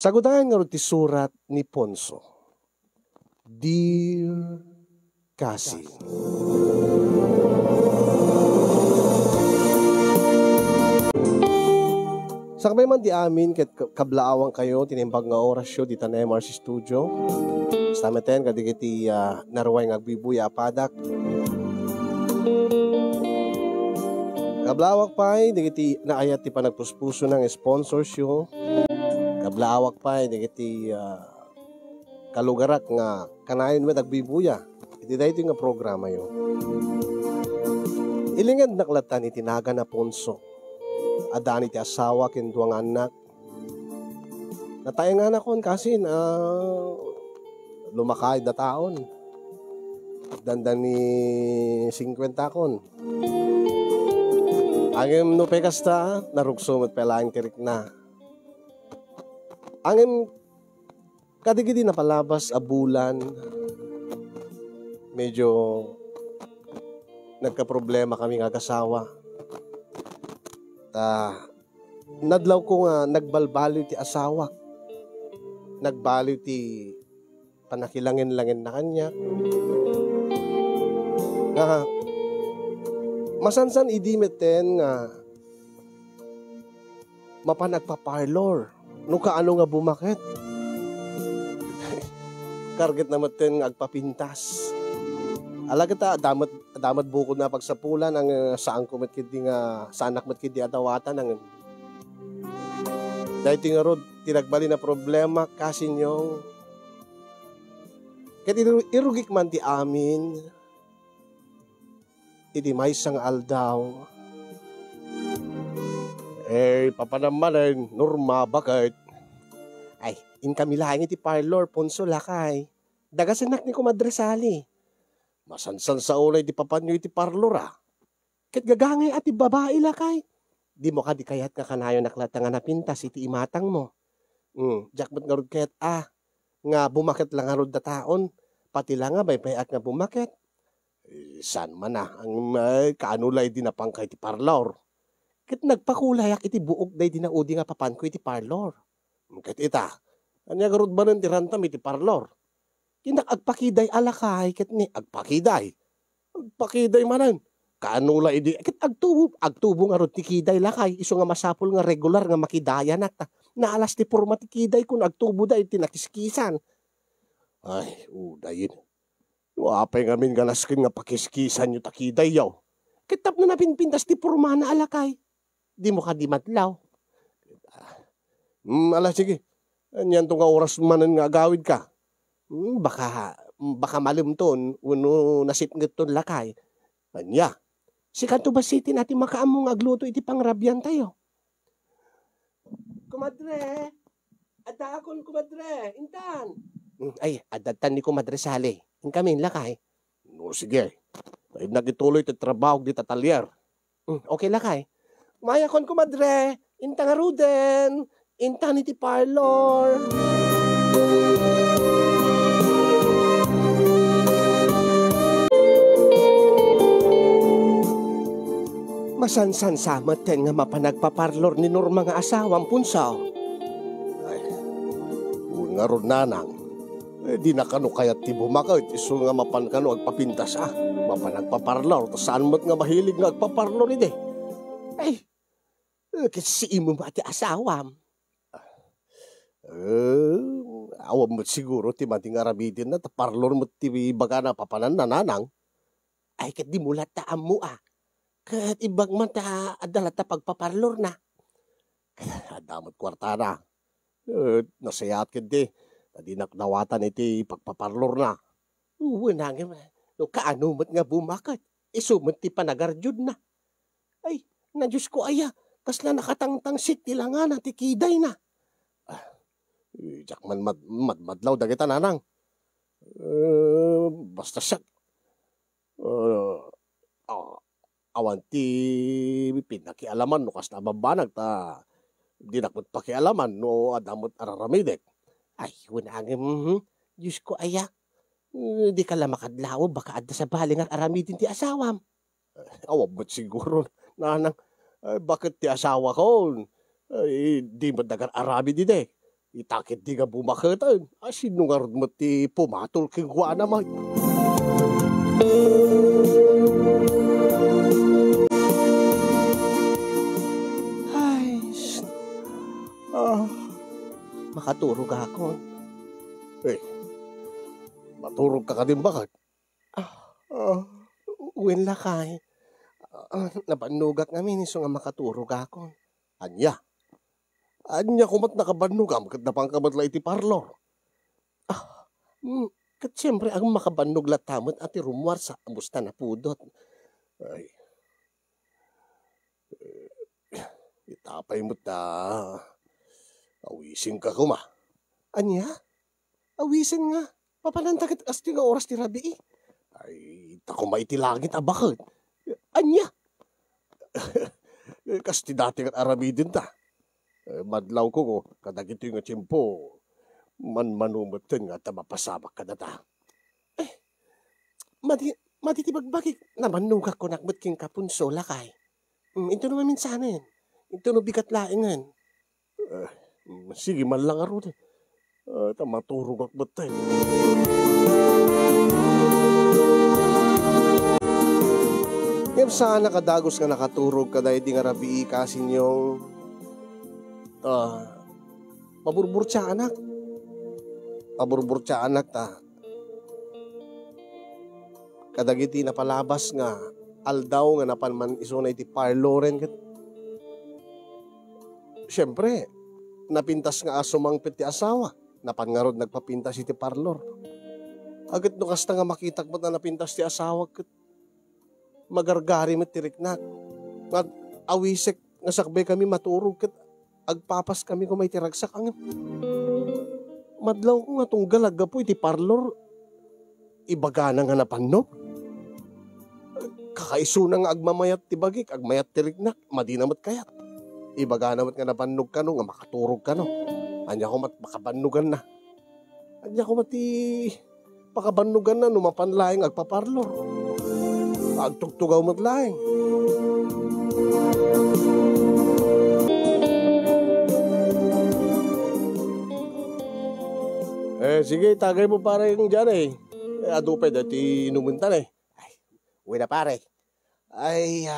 Sagudahan nga ron ti surat ni Ponso. Dear Cassie. Sakbay man di amin ket kablaawang kayo tinimbag nga orasyo di tanem RC Studio. Stameten kadigiti narway nga agbibuya padak. Kablawak pay digiti naayat ti panagpuspuso ng sponsorship. Kablawak pay digiti kalugarak nga kanayon met agbibuya. Iti daytoy nga programa yo. Ilingad naklatan iti naga na Ponso. Adani ti asawa ken duang anak. Natay nga nakon kasi lumakay da taon. Dandan ni 50 kon. Angem no pekasta narugsom at pelaing tirik na. Angem kadigidi na palabas a bulan. Medyo nagka-problema kami nga kasawa. Nadlaw ko nga nagbalbaliw ti asawa. Nagbaliw ti panakilangin-langin na kanya. Nga masansan idimeten nga mapanagpaparlor. No kaano nga bumakit. Karget naman ten nga agpapintas. Alaga ta damat bukod na pagsapulan ang saan ko matkidi nga sanak matkidi atawatan ang dahil nga rod tinagbali na problema kasi nyong ket irugik man ti amin iti may sang aldaw papanamanan norma bakit ay in kami lang iti parlor Ponso lakay dagasanak ni kumadresali. Masansan sa ulay di papanyo iti parlor Ket gagangay ati babae lakay. Di mo ka di kayat ka kanayo naklatang nga napintas iti imatang mo. Jakmat nga rod kayat nga bumakit lang nga rod da taon. Pati lang nga bay payat nga bumakit. San man ang kaanulay di napangkay iti parlor. Ket nagpakulayak iti buok day di na udi nga papan ko iti parlor. Ket ita, anya nga rod ba ng tirantam iti parlor? Kinak agpakiday alakay ket ni agpakiday manan kaanula idi ket agtubo nga rod ti kiday lakay isu nga masapul nga regular nga makidayan at naalas ti porma ti kiday kun agtubo da iti nakiskisan ay udayin apay ngamin galasken nga pakiskisan yu takiday yaw ket tapno na pinpintas ti porma na alakay di mo ka di matlaw ala sige anyan to nga oras manan nga agawid ka. Baka malimton uno nasipnget ton lakay. Anya, si kanto ba city natin makaamong agluto iti pangrabyan tayo? Kumadre, adakon kumadre, intan. Ay, adatan ni kumadre sali. In kami lakay. No, sige. Ay nagituloy ti trabaho di tatalyer. Okay lakay. Mayakon kumadre, intan nga ruden, intan iti parlor. Masansan samat ten nga mapanagpaparlor ni Norma nga asawang punsaw. Ay, nga ron nanang. Di na kano kayat ti bumakit. Iso nga mapan kano agpapintas mapanagpaparlor. To saan mo't nga mahilig nga agpaparlor ide. Ay, kasi imo ba ti asawam? Awam mo't siguro ti mating arabidin na taparlor mo't ti baga na papanan na nanang. Ay, kat di mulat taam mo Kat ibag man ta adalat ta pagpaparlor na. Adamot kwarta na. Nasayat ket di. Tadi nakdawatan iti pagpaparlor na. Nangim. No kaano met nga bumakat. Isumot ti panagarjud na. Ay, na Diyos ko aya. Kasla nakatangtang sit tila nga na ti kiday na. Jakman madlaw dagita nanang. Basta siya. Awanti pinakialaman no kas nababanag ta di nakot pakialaman no adamot araramidek. Ay, hunangin Diyos ko aya. Di ka lang makadlaw baka adda sa baling at aramidin ti asawam. Awabot siguro nanang bakit ti asawa ko di mo dagar aramid ide. Itakit di nga bumakatan. Sinungarod mo ti pumatol king kwa naman. Ay, makaturog ako. Eh, maturog ka din bakit? Uwin lakay. Nabanugak namin iso nga makaturog ako. Anya kumat nakabanugam kat napangkamatla iti parlor. Kat siyempre ang makabanug latamot at irumwar sa amusta na pudot. Ay, itapay mo ta. Awisin ka kuma. Anya? Awisin nga. Papanantakit asti nga oras ti rabi eh. Ay, tako maiti langit abakot. Anya? Kasti dati kat arabi din ta. Madlaw ko kadagito yung tiyempo. Manumatan nga ta mapasabak ka na ta. Matitibagbagik naman nung kakunakbot king kapunso lakay. Ito naman minsanin. Ito no bigat laingan. Sige man lang aro. Maturog akbot tayo. Ngayon sana kadagos nga nakaturog ka dahil di nga rabi ikasin yung paburburtsa anak. Paburburtsa anak ta. Kadagiti na palabas nga aldaw nga napanman iso na iti parloren kat. Siyempre, napintas nga asumang piti asawa. Napangarod nagpapintas iti parlor. Agad no kasta nga makitak mo na napintas ti asawa kat. Magargari met tiriknak. At awisek nga sakbay kami maturog kat. Agpapas kami kung may tiragsak ang madlaw ko nga tong galaga po iti parlor. Ibaga na nga napanog. Kakaiso na nga agmamayat ti bagik, agmayat ti rignak, madinamat kayat. Ibaga namat nga napanog ka no, nga makaturog ka no. Anya ko mat makabanugan na. Anya ko mati pakabanugan na no, mapanlaing agpaparlor. Agtugtugaw matlaing. Sige, tagay mo pare yung dyan eh. Adupay dati inumuntan eh. Ay, uwi na pare. Ay,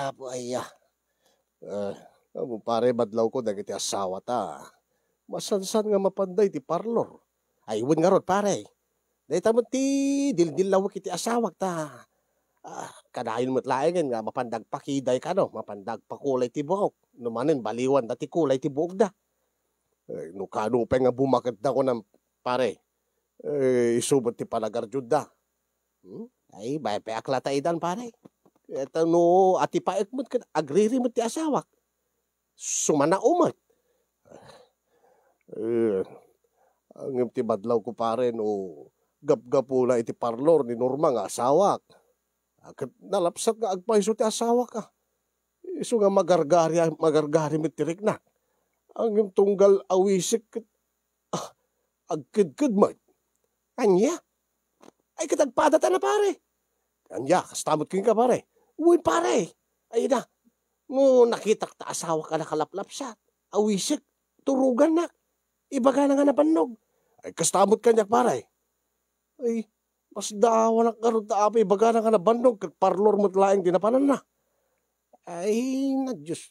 pare, badlaw ko dagiti asawa ta. Masansan nga mapanday ti parlor. Ay, uwin nga rod pare. Dahil tamot ti dildilawak iti asawak ta. Kanayon mo't laingan nga mapandag pakiday ka no. Mapandag pakulay ti buhok. Numanin, baliwan dati kulay ti buhok da. Nukanupay nga bumakit na ko ng pare. Isubot ti palagarjud da. Ay, bay pa aklata idan pare. Ito no, ati paik mo't agriri mo't ti asawak. Sumana umot. Ang ti badlaw ko pare no, gap-gapula iti parlor ni Norma nga asawak. Agad nalapsat nga agpaiso ti asawak ka. Iso nga magargari mo't tirik na. Ang tunggal awisik agkid-kid mo't. Anya? Ay, katagpadata na pare. Anya, kastamot king ka pare. Uy, pare. Ay na. No, nakitak ta asawa ka nakalaplapsat. Awisik, turugan na. Ibaga na nga napanog. Ay, kastamot ka niya pare. Ay, mas dawa na karot ta apa. Ibaga na nga napanog. Parlor mo't laing dinapanan na. Ay, Diyos.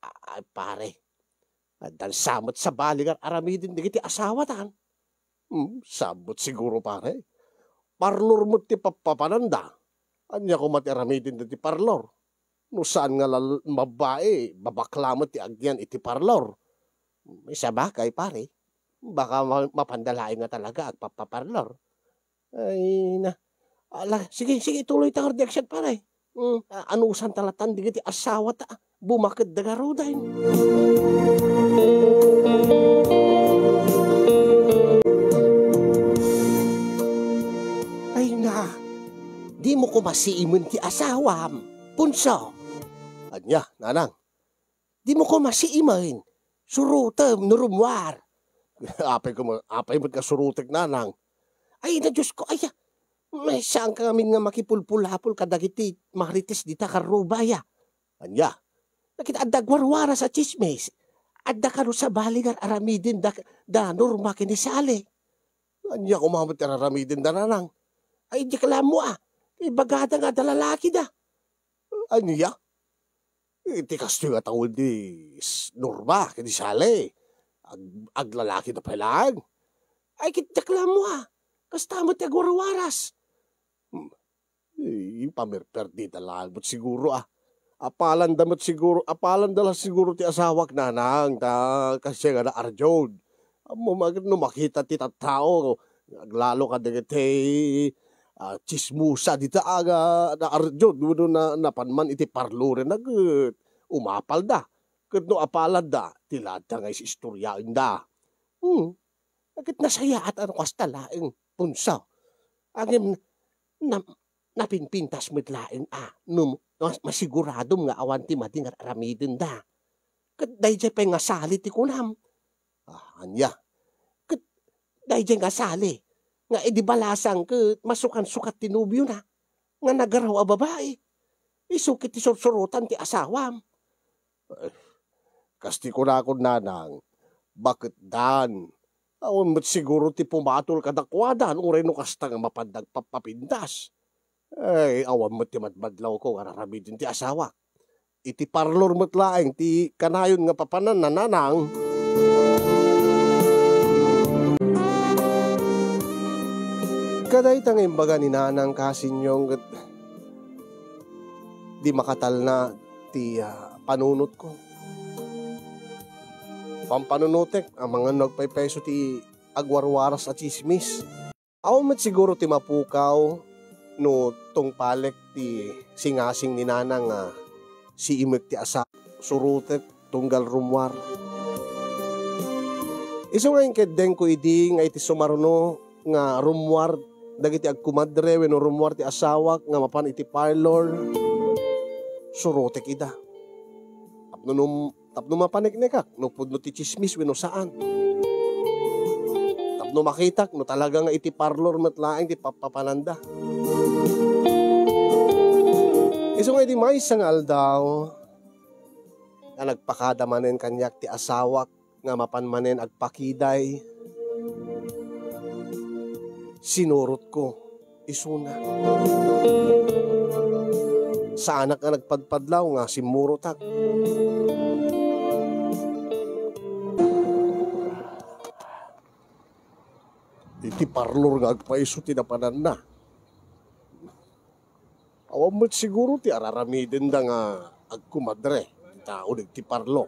Ay, pare. Dan samot sa balikan aramidin di kiti asawa tan. Sabot siguro pare. Parlor mo ti papapananda. Anya ko matiramidin ti parlor. No saan nga mabae, babakla mo ti agyan iti parlor. Isa bagay pare. Baka mapandalain nga talaga agpapaparlor. Ay na. Sige, tuloy ta kardiaksyan pare. Anusan talatan di kiti asawa ta. Bumakad dagaruday. Ay na, di mo ko masiimon ti asawam, punso. Anya, nanang, di mo ko masiimon, surutem, nurumwar. Apay mo't ka surutek, nanang. Ay na Diyos ko, ay, may saan ka kami nga makipulpulapul kadagiti marites di ta karubaya. Anya, nakita dagwarwara sa chismes. Adda ka no sa baligan aramidin da Norma kinisali. Anya kumamot aramidin da nanang. Ay di ka mo ibagada nga da lalaki da. Anya? Iti kasto nga tawid di Norma kinisali. Aglalaki na palang. Ay kitakla mo kasta mo ti agwarawaras. Pamirper di talabot siguro Apalan damat siguro, apalan dala siguro ti asawak nanang, kasi nga na arjod. No makita ti tattao, naglalo ka dagiti chismusa di aga na arjod, no napanman iti parlo rin umapal da. Kat no apalan da, tilad da nga istoryain da. Agit nasaya at ano kasta laing punsa. Agim napinpintas mo't laing masiguradom nga awan ti mati nga aramidin da. Kat dayjay pa nga sali ti kunam. Anya. Kat dayjay nga sali. Nga idibalasang kat masukan-sukat ti nubyo na. Nga nagaraw a babae. Isukit ti sursurutan ti asawam. Kasti ko na akong nanang. Bakit dan? Awan mo't siguro ti pumatol kadakwadan. Uray no kasta nga mapandag papapindas. Ay, awan mo ti madmadlaw ko, araramidin ti asawa. Iti parlor mo't laeng, ti kanayon nga papanan na nanang. Kaday tang imbaga ni nanang kasinyong di makatal na ti panunot ko. Pampanunutek, ang mga nagpaypeso ti agwarwaras at chismis. Awan mo't siguro ti mapukaw, no tong palek ti singasing ni nanang si imek ti asa surutek tunggal rumwar. Iso nga yung kedeng ko idi nga iti sumaruno nga rumwar dagiti agkumadre wenno rumwar ti asawak nga mapan iti parlor surutek ida. Tapno mapaniknikak no pudno ti chismis wenno saan. No makitak, no talaga nga iti parlor matlaing ti papapananda. Iso nga iti may sangal daw nga nagpakadamanen kanyak ti asawak nga mapanmanen agpakiday. Sinurot ko, isuna. Sa anak nga nagpadpadlaw nga simurotak. Iti parlor nga agpaiso ti napanan na. Awan mo't siguro ti araramidin da nga agkumadre. Tao ti parlo.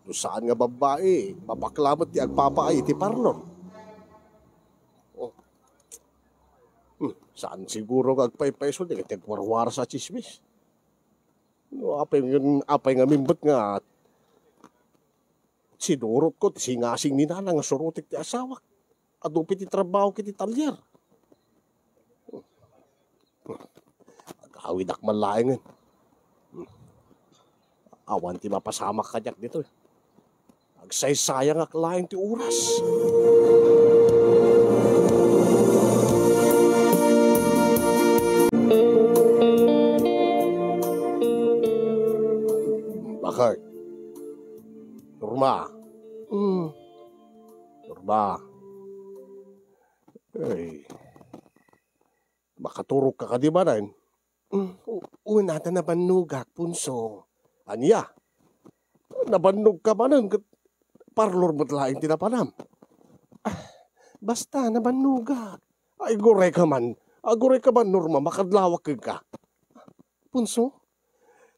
Saan nga babae, mapaklamat ti agpapaay ti parlor. Saan siguro nga agpaiso di ti agwarwar sa chismis. Apay nga mimbot nga sinurot ko, singasing ni nanang nga surutik ti asawak. Adupit ti trabaho kiti talyer. Agawid akman laengan. Awan ti mapasamak kanyak dito. Agsaysayang aklaeng ti oras. Bakit? Norma. Norma. Ay. Makaturok ka di ba rin? Una na nabanugak, punso. Anya? Nabanug ka ba nun? Parlor mo't laing tinapanam. Basta, nabanugak. Ay, gore ka man. Gore ka man, Norma. Makadlawak ka. Punso?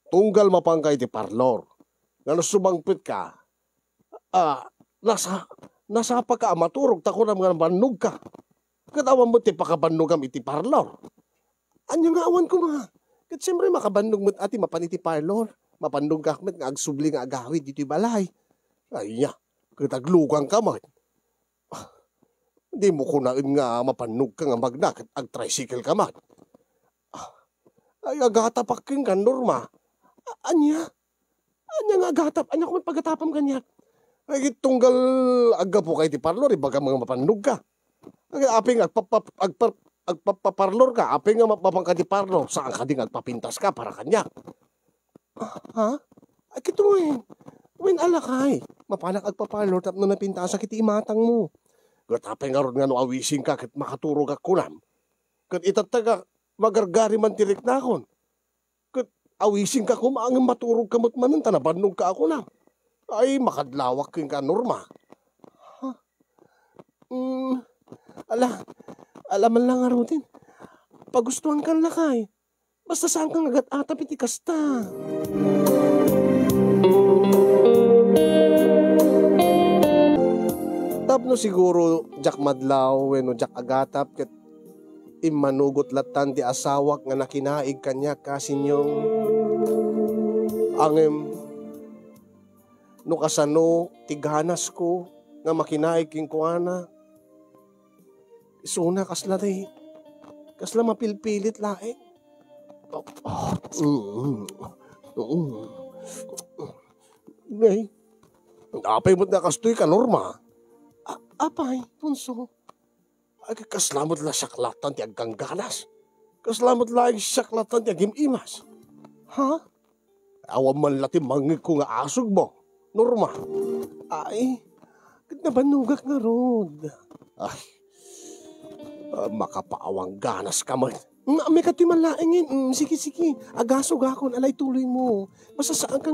Tunggal mapangkay ti parlor. Nga nasubangpit ka. Nasa pagka maturog, tako na mga banug ka. Katawan mo ti pakabanugam iti parlor. Anyo nga awan ko mga. Kat siyempre makabanug mo ati mapaniti parlor. Mapanug ka nga agsubli nga agawid dito balay. Ay niya, kataglugang ka man. Di mo kunain nga mapanug ka nga magnak at ag-tricycle ka man. Ay agatapaking ka, Norma. Anya nga agatap, anya ko paggatapam kanyak. Ay tunggal aga po kay ti parlor, ibaga mga mapanug ka. Aping agpaparlor ka, aping nga mapapangka ti parlor, saan ka ding agpapintas ka para kanyak. Ha? Ay kituin. Wen alakay. Mapanak agpaparlor tap no napinta sa kiti imatang mo. Gatapay nga ron nga no awising ka kat makaturog ak kunam. Kat itataga magargari man tirik na akon. Kat awising ka kumaang maturog kamot manan tanabannog ka ako na. Ay makadlawak king ka Norma. Ha? Alaman lang nga rutin. Pagustuhan ka lakay. Basta saan kang agat atap iti kasta. Tapno siguro jak madlaw wenno jak agatap ket imanugot latan ti asawak nga nakinaig kanya kasinyong angem no kasano tiganas ko nga makinaig king kuana isuna kasla mapilpilit laeng. Ngay, apay mo't nakastoy ka, Norma. Apay, punso. Ay, kaslamot la saklatan ti agkangganas. Kaslamot la saklatan ti agimimas. Ha? Awan man lati mangig ko nga asog mo, Norma. Ay, nabanugak nga rod. Ay, makapaawang ganas ka man. May kati malaingin. Sige. Agasog akon. Alay tuloy mo. Basta saan ka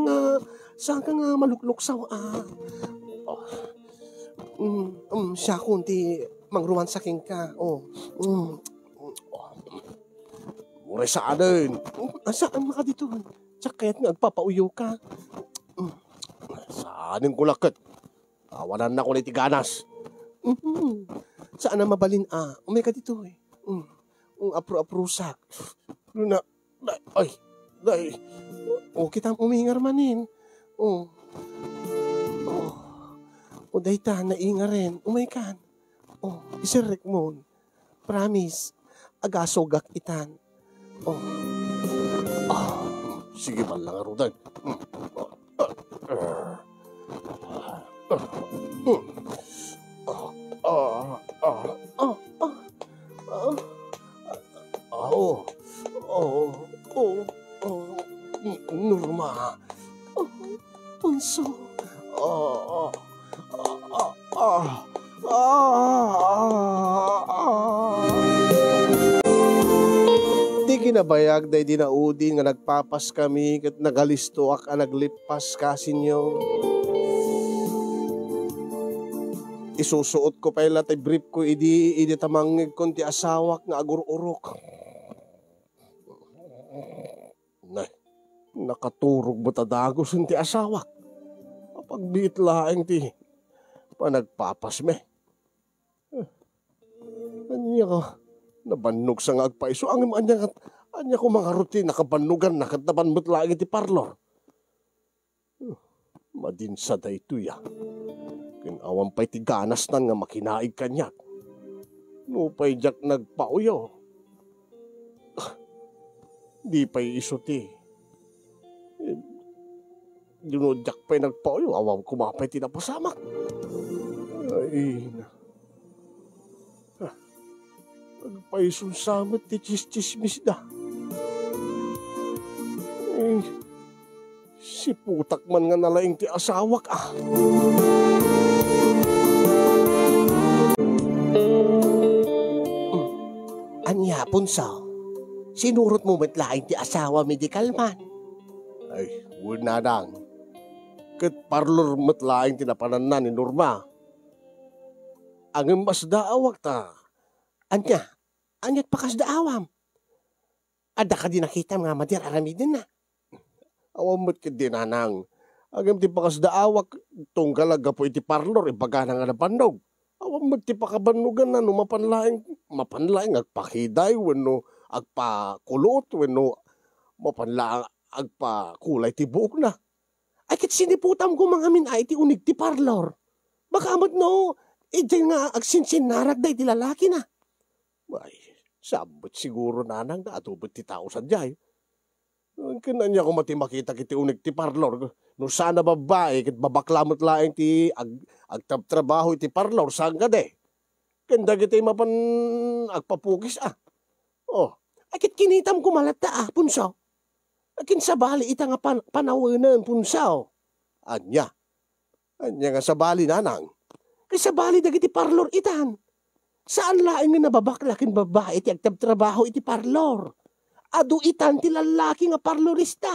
nga malukluksaw siya kunti mangruman saking ka. Muray saan din. Saan maka dito? Tsak kaya't nga agpapauyo ka. Saanin ko lakit. Awanan na ko na itiganas. Saan na mabalin Umay ka dito eh. Apro-aprusak. Ay. Kita umingar manin. Dayta, naingar rin. Umaykan. Isirek mo. Promise. Agasogak itan. Sige man lang, Arudan. Norma. Punso. Di kinabayag day dinaudi nga nagpapas kami kat nagalisto ak naglipas kasinyo. Isusuot ko pa ila tay brief ko idi tamangig kon ti asawak nga agur-urok. Nakaturog mo tadagos ti asawak. Pagbiit laeng ti panagpapas me. Anya ka, nabannog sa nga agpaiso. Anya ko mga rutin, nakabanugan, nakatabanmot laeng ti parlor. Madinsa da ito ya. Kinawan pa'y ti ganas nan nga makinaig kanyak. Nupay jak nagpauyo. Di pa'y iso ti. Dinudyak pa'y nagpauyo, awam kumapay tinapasamak. Ay na. Pagpaisun samot ti chis-chismis da. Ay, si putak man nga nalaing ti asawak Anya, punso. Sinurot mo matlaing ti asawa medical man. Ay, wala dang. Kat parlor matlaing tinapananan ni Norma. Ang mas daawak ta. Anyat pakas daawam. Ada ka din nakita mga madir aramidin na. Awam mo't kadinanang. Agam ti pakas daawak tunggalag po iti parlor ibagana nga nabannog. Awam mo't ti pakabannugan na no mapanlaing agpakiday wenno agpakulot wenno mapanlaing agpakulay ti buok na. Ay kat siniputam ko mga min ay ti unig ti parlor. Baka amot no, nga agsinsin naragday ti lalaki na. Ay, sabot siguro nanang na atubot ti tao sa jay. Kinanya ko mati makita kiti unig ti parlor. No sana babae, kit babaklamot laeng ti agtabtrabaho iti parlor, saan ka de? Kanda kita mapan agpapugis ay kit kinitam ko malata punso. Akin sabali ita nga panawanan punsaw. Anya. Anya nga sabali nanang. Kay sabali dagiti parlor itan. Saan laing nga nababaklakin babae iti agtabtrabaho iti parlor? Adu itan ti lalaki nga parlorista.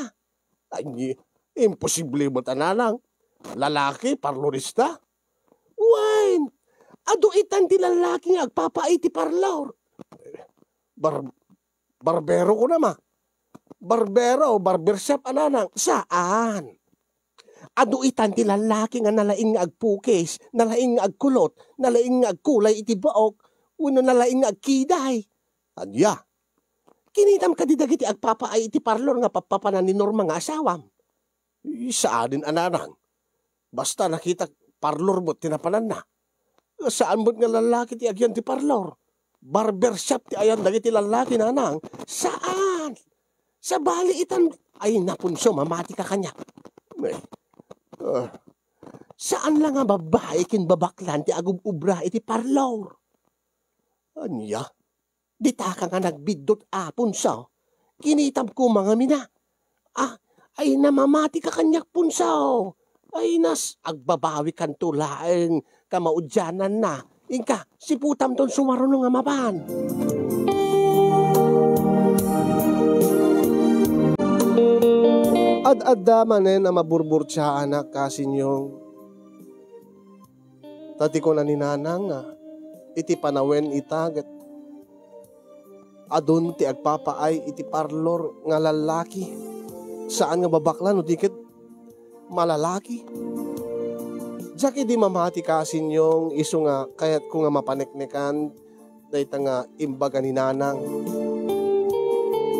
Anya. Imposible mo tananang. Lalaki parlorista? Wine. Adu itan ti lalaki nga agpapaay ti parlor. Barbero ko naman. Barbero, barbershop ananang. Saan? Adu itan ti lalaki nga nalaing nga agpukis, nalaing nga agkulot, nalaing nga agkulay iti baok, uno nalaing nga agkiday. Adya. Kinitam ka di dagiti agpapaay iti parlor nga papapanan ni Norma nga asawam. Saan ananang? Basta nakita parlor mo tinapanan na. Saan mo nga lalaki ti agyan ti parlor? Barbershop ti ayan dagiti lalaki nanang. Saan? Sa bali itan ay napunso mamati ka kanya. Saan lang nga babae kin babaklan ti agububra iti parlor? Anya? Dita ka nga nagbidot punso. Kinitam ko mga mina. Ay namamati ka kanyak punso. Ay agbabawi kan tulaeng kamaudyanan na. Inka, si putam ton sumarunong nga mapan. Ad-adda manen na maburburtsa anak kasinyong. Tati ko na ninanang nga, iti panawen itagat. Adun ti agpapaay iti parlor nga lalaki. Saan nga babaklan o dikit malalaki? Diyak di mamati kasinyong iso nga kayat ko nga mapaneknekan dahita nga imbaga ni nanang.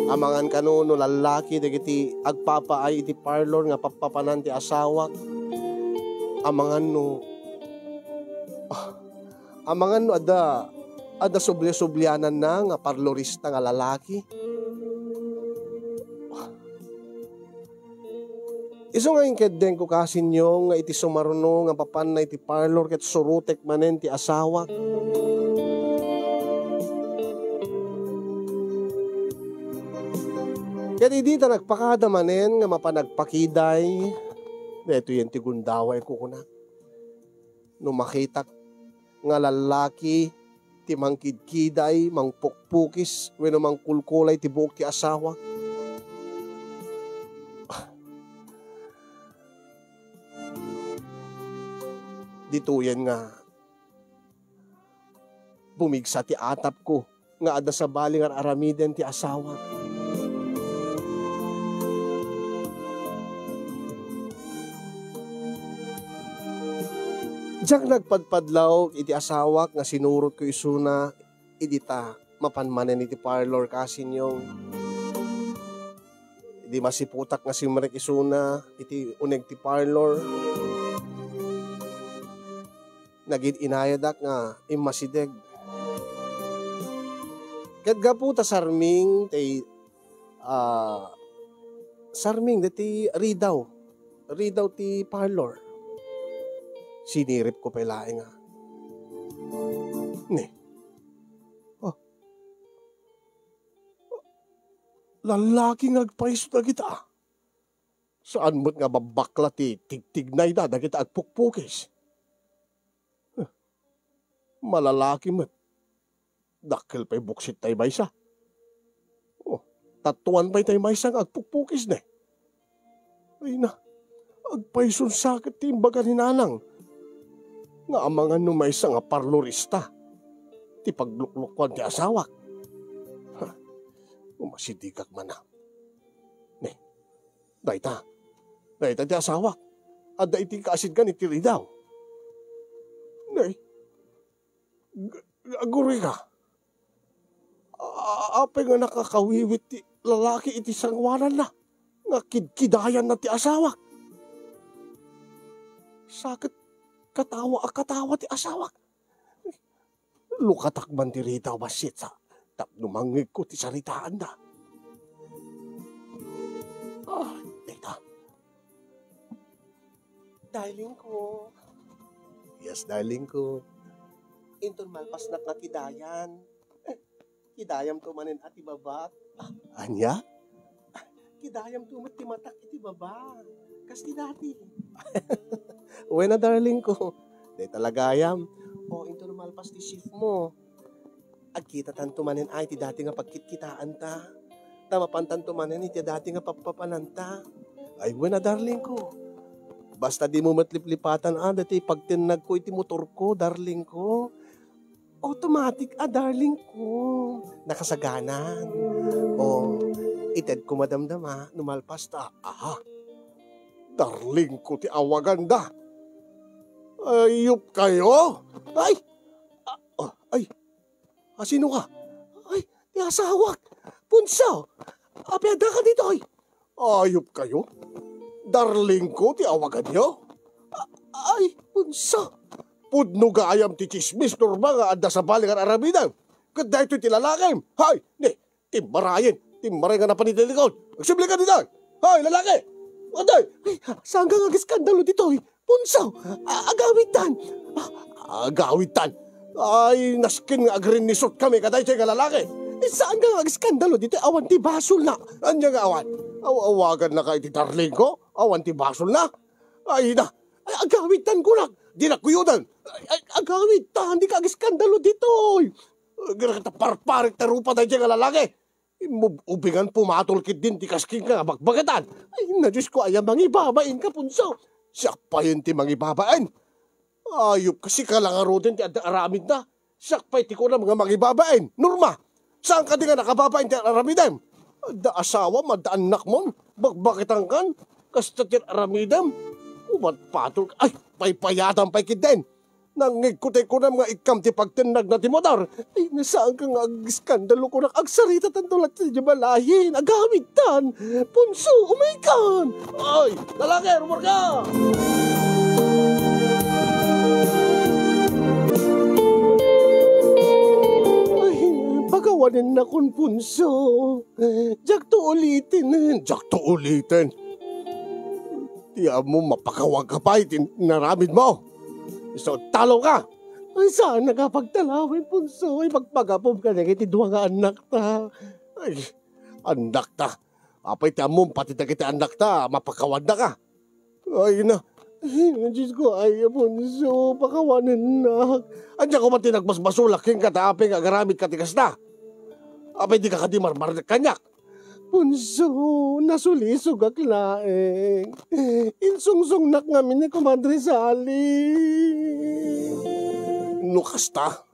Amangan kanuno lalaki dagiti agpapaay iti parlor nga papapanan ti asawak. Amangan no ada sublya-sublyanan na nga parlorista nga lalaki. Iso nga yung kedeng ko kasinyo nga iti sumaruno nga papan na iti parlor ket surutek manen ti asawak. Ket idi ta nagpakada manen nga mapanagpakiday. Deto yan ti gundaway ko kuna. No makita nga lalaki ti mangkidkiday, mangpukpukis, wenno mangkulkulay ti buok ti asawa. Dito yan nga bumigsa ti atap ko nga ada sa baling aramiden ti asawa. Diyak nagpadpadlaw iti asawak nga sinurot ko isuna idita mapanmanen iti parlor kasinyong. Di masiputak nga simrek isuna iti uneg ti parlor. Nagid inayadak nga imasideg. Ket gaputa sarming ti sarming dati ridaw ti parlor. Sinirip ko palaing nga. Lalaki nga agpaiso na kita. Saan mo't nga babakla ti tigtignay na kita agpukpukis. Malalaki mo't. Dakil pa'y buksit tayo maysa. Tatuan pa'y tayo maysa nga agpukpukis na. Ay na, agpaiso sakit ti imbaga ni nanang. Nga amangan no maysa nga parlorista. Ti pagluklukwan ti asawak. Umasidigak man na. Dayta ti asawak. Adda iti kaasid ka ni tiri daw. Aguri ka. Apay nga nakakawiwit ti lalaki iti sangwanan na. Nga kidkidayan na ti asawak. Sakit katawa ti asawak. Lukatakban ti ritaw basit sa tapnumangig ko ti saritaan na. Dita. Darling ko. Yes, darling ko. Inton malpas na kidayan. Kidayam to manin ati babat. Anya? Kidayam tumat ti matak iti baba. Kas ti dati. Uwe na darling ko. Day talagayam. O ito lumalpas ti shift mo. Agkita tanto manen ay ti dati nga pagkitkitaan ta. Tamapantan to manen iti dati nga papapananta. Ay uwe na darling ko. Basta di mo matliplipatan dati pagtinag ko iti motor ko, darling ko. Automatic darling ko. Nakasaganan. O ited ko madamdama, numalpas ta. Aha, darling ko ti awaganda. Ayup kayo? Ay, sino ka? Ay, ti asawak. Punso, apyada ka dito ay. Ayup kayo? Darling ko ti awagan nyo? Ay, punso. Pudno ga ayam ti chismis norma nga adda sa balik ang aramidan. Kada ito ti lalakim. Hay, timbarayin. Timmaray nga na panitilikod. Magsibli ka dito. Hay, lalaki. Aday, saan ka nga skandalo dito? Punso, agawitan. Agawitan? Ay, naskin nga agrinisot kami kaday siya nga lalaki. Saan ka nga skandalo dito? Awan ti basol na. Anya nga awan? Awagan na kayo ti darling ko? Awan ti basol na? Ay, agawitan ko na. Di na kuyudan. Ay, agawitan. Di ka skandalo dito. Ginakita parparik na rupa tayo siya nga lalaki. Ubingan pumatulkit din ti kasking nga bagbagatan. Ay, na Diyos ko, ayang mangibabain ka, punso. Siya pa yun ti mangibabain. Ayop kasi ka lang arodin ti aramid na. Siya pa ti ko na mga mangibabain. Norma, saan ka di nga nakababain ti aramidam? Da asawa, madaanak mo. Bagbakitan kan, kasta ti aramidam. Umat patol, ay, paypayatan pay kiden. Nangigkutay ko na mga ikam ti pagtinag na ti motor. Ay, nasaan ka nga ag-skandalo ko na agsarita tantulat ti jabalahin. Agamitan. Punso, umikan. Ay, lalaki, rumor ka. Ay, pagawanin na kun punso. Jak to ulitin. Jak to ulitin. Tiyan mo, mapakawag ka pa, naramid mo. So, talo ka! Ay, saan nakapagtalawin, punso? Ay, magpagapom ka na kiti duwa nga anak ta. Ay, anak ta. Apay tamom, pati na kiti anak ta, mapakawad na ka. Ay, na. Ay, Diyos ko, ay, punso, pakawanin na. Andiyan ko mati nagbasbasulak, king kataping agaramit katikas na. Apay di ka kadimarmar na kanyak. Punso, nasulisog ak laeng. Insungsong nak ngamin ni Kumadre Sally. Nukasta.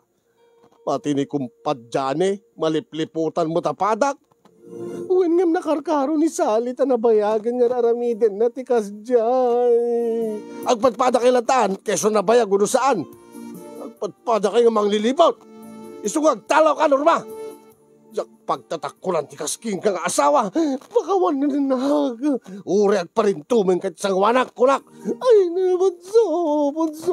Pati ni kumpadjane, malipliputan mo tapadak. Uwin ngam nakarkaro ni Sally tanabayagan nga aramiden na tikas dyan. Agpadpadak ilatan, keso nabayag uno saan. Agpadpadak kayo nga manglilibot. Isungag, talaw ka, Norma. Pagtatakulan ti kasking kang asawa, pakawan na nanag. Uriag pa rin tumeng kahit sang wanak kunak. Ay, bunso,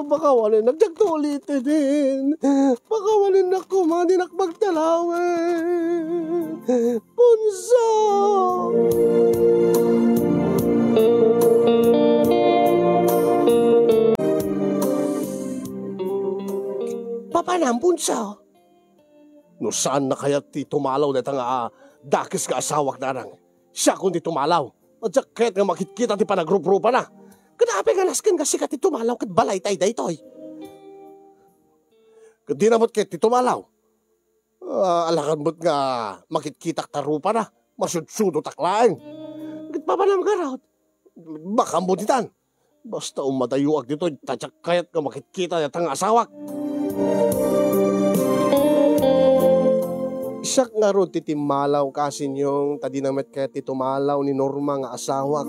pakawanin nagjagtulitin din. Pakawanin na kumanin akbagtalawin. Bunso! Papanang, bunso? No saan na kaya ti tumalaw na nga dakis ka asawak na nang. Siya kundi tumalaw. At kahit nga makikita ti panagrup-rupa na. Kadapi nga naskin kasi ka ti tumalaw kat balay tay daytoy. Kadi na mo't kahit ti tumalaw. Alakan mo't nga makikita ta rupa na. Masudsudo taklaeng. Kat papanam ka raw. Baka mbutitan. Basta umadayuag dito. Tadyak kahit nga makikita yatang asawak. Siyak nga ron titimalaw kasi niyong tadi namet kaya titumalaw ni Norma nga asawak.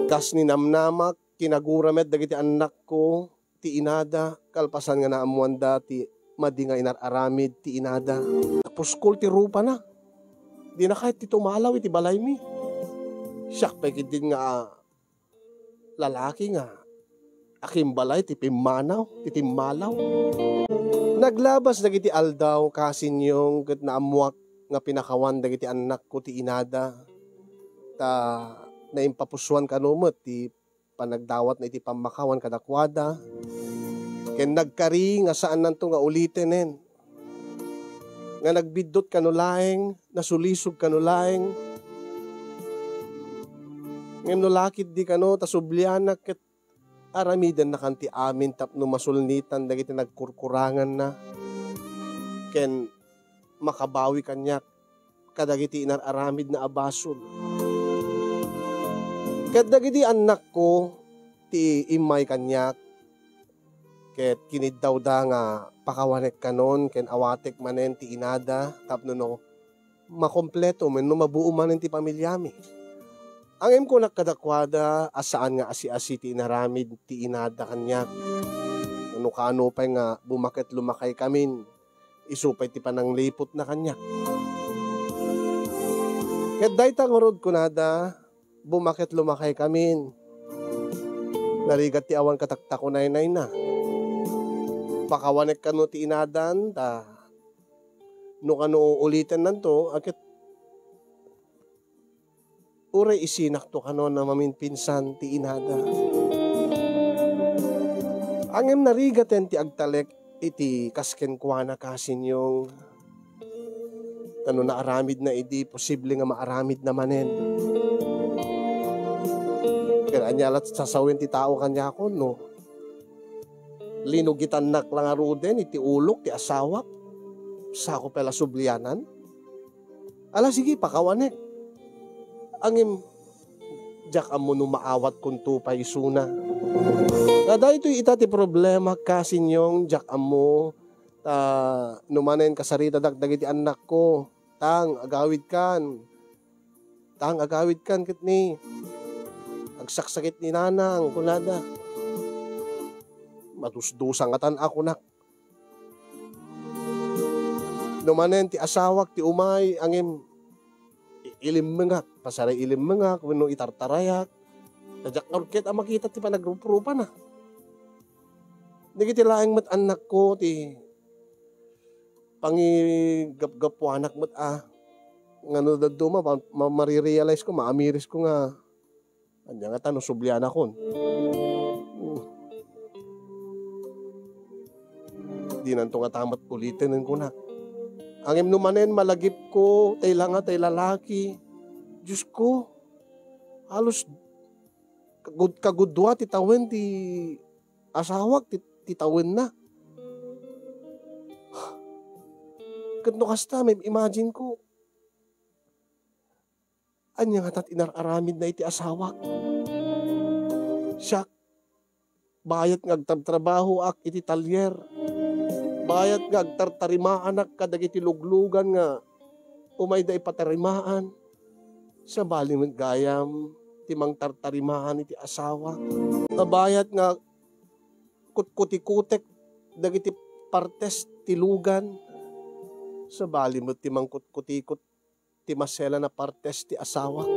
Kas ni namnamak, kinaguramet dagiti anak ko, ti inada, kalpasan nga naamuan dati, madi nga inararamid ti inada. Tapos kul ti rupa na. Di na kahit titumalaw iti balay mi. Siyak pagit din nga lalaki nga. Aking balay ti pimanaw, ti timalaw. Naglabas dagiti aldaw kasi niyong kat naamuak nga pinakawan dagiti anak ko ti inada. Ta naimpapuswan kanumot ti panagdawat na iti pamakawan kadakwada. Ken nagkari nga saan nanto nga ulitenin. nga nagbidot kanulaeng, nasulisog kanulaeng, nga nulakit di kano, tasublianak ket aramidan na kanti amin tapno masulnitan dagiti nagkurkurangan na, ken makabawi kanyak kadagiti inararamid na abasol. Ket dagiti anak ko ti imay kanyak, ket kiniddaw da nga pakawanek kanon ken awatek manen ti inada tapno no makompleto men no mabuo manen ti pamilyami. Angem ko nakadakwada asaan nga asi-asi ti inaramid ti inada kanyak. Ano kaano pa nga bumaket lumakay kamin, isupay ti pananglipot na kanyak. Ket dayta ngurod kunada, bumaket lumakay kamin. Narigat ti awan katakta ko nay na. Pakawanek kano ti inadan, ta no kano ulitin nanto, akit uray isinak to kano na maminpinsan ti inada. Angem narigaten ti agtalek iti kasken kuana kasin yung ano na aramid na idi posible nga maaramid na manen. Kaya anyalat sasawin ti tao kanya ako no. Linugitan nak lang aruden iti ulok ti asawak. Sako pela sublianan. Ala sige pakawanek. Angim jak amo no maawat kun tupay suna. Kada ito ita ti problema kasin yung jak amo numanen kasarita dagdag iti anak ko. Tang agawid kan ket ni agsaksakit ni nanang kunada. Matusdusang atan ako nak. Numanen ti asawak ti umay angem ilimengak, pasaray ilimengak, wenno itartarayak. Tadyak orket ang makita ti panagrupa na. Nagiti laeng met anak ko ti pangigapgapuanak met ngano dadto marirealize ko, maamiris ko nga anya nga tanong subliana kon. Di nanto nga tamat ulitin ko na. Angem numanen malagip ko, tay lalaki. Diyos ko, halos kagudwa ti tawen ti asawak ti tawen na. Kano kasta, may imagine ko, anya nga tat inararamid na iti asawak. Siya, bayat nga agtartrabaho ak iti talyer. Bayat nga agtartarimaan ak kadagiti luglugan nga umay da ipatarimaan. Sa baling gayam, timang tartarimaan iti asawa. Bayat nga kutkutikutek dagiti partes tilugan. Sa baling mo timang kutkutikot timasela na partes ti asawa.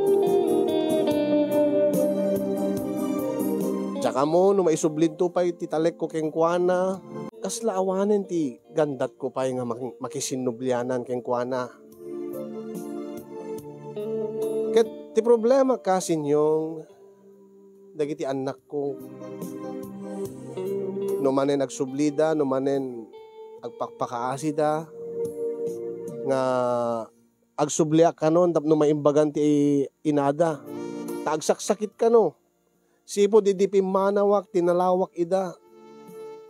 Tsaka mo, no maisublin to pa iti talek ko keng kuana, kasla awanen ti gandat ko pa nga makisinublianan keng kuana. Ket ti problema kasin yung dagiti anak ko. No manen agsublida, no manen agpakpakaasida, nga agsubliak kanon tapno maimbagan ti inada. Taagsaksakit kano. Sipod idi pimanawak, tinalawak ida.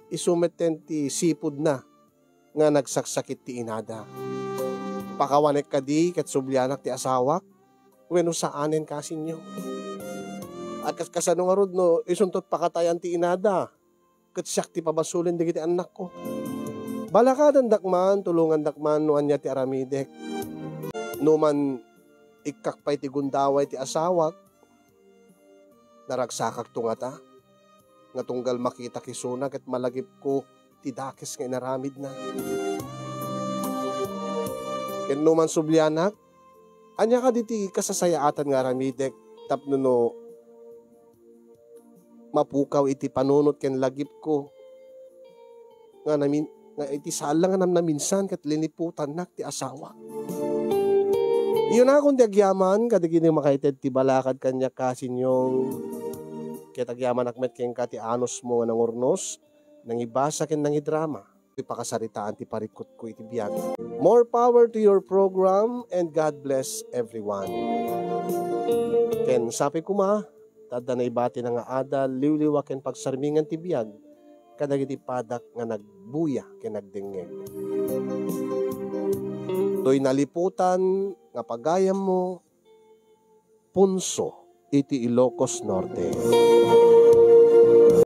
Isumeten ti sipod na nga nagsaksakit ti inada. Pakawanek kadi ket sublianak ti asawak. Wenno saanen kasin nyo. At kasano nga rod no, isuntot pakatayan ti inada. Ket siyak ti pabasulin digiti anak ko. Balakadan dakman, tulungan dakman no anya ti aramidek. No man ikakpay ti gundaway ti asawak, naragsakak tungata, nga tunggal makita kisuna ket malagip ko ti dakes nga inaramid na. Ken no man sublianak, anya ka diti kasasayaatan nga aramidek, tapno no mapukaw iti panunot ken lagip ko, nga iti sala nga namna minsan ket liniputan nak ti asawa. Iyon na akong diagyaman, kadigini makaited ti balakad kanya kasin yung ket agyaman akmet ken kati anos mo nga nangurnos, nangibasa ken nangidrama. Ipakasaritaan ti parikot ko iti biyag. More power to your program and God bless everyone. Ken sapi kuma, tada na ibati na nga adal, liwliwa ken pagsarmingan ti biyag, kadagiti padak nga nagbuya ken nagdengeg. To'y naliputan nga pagayam mo, Punso iti Ilocos Norte.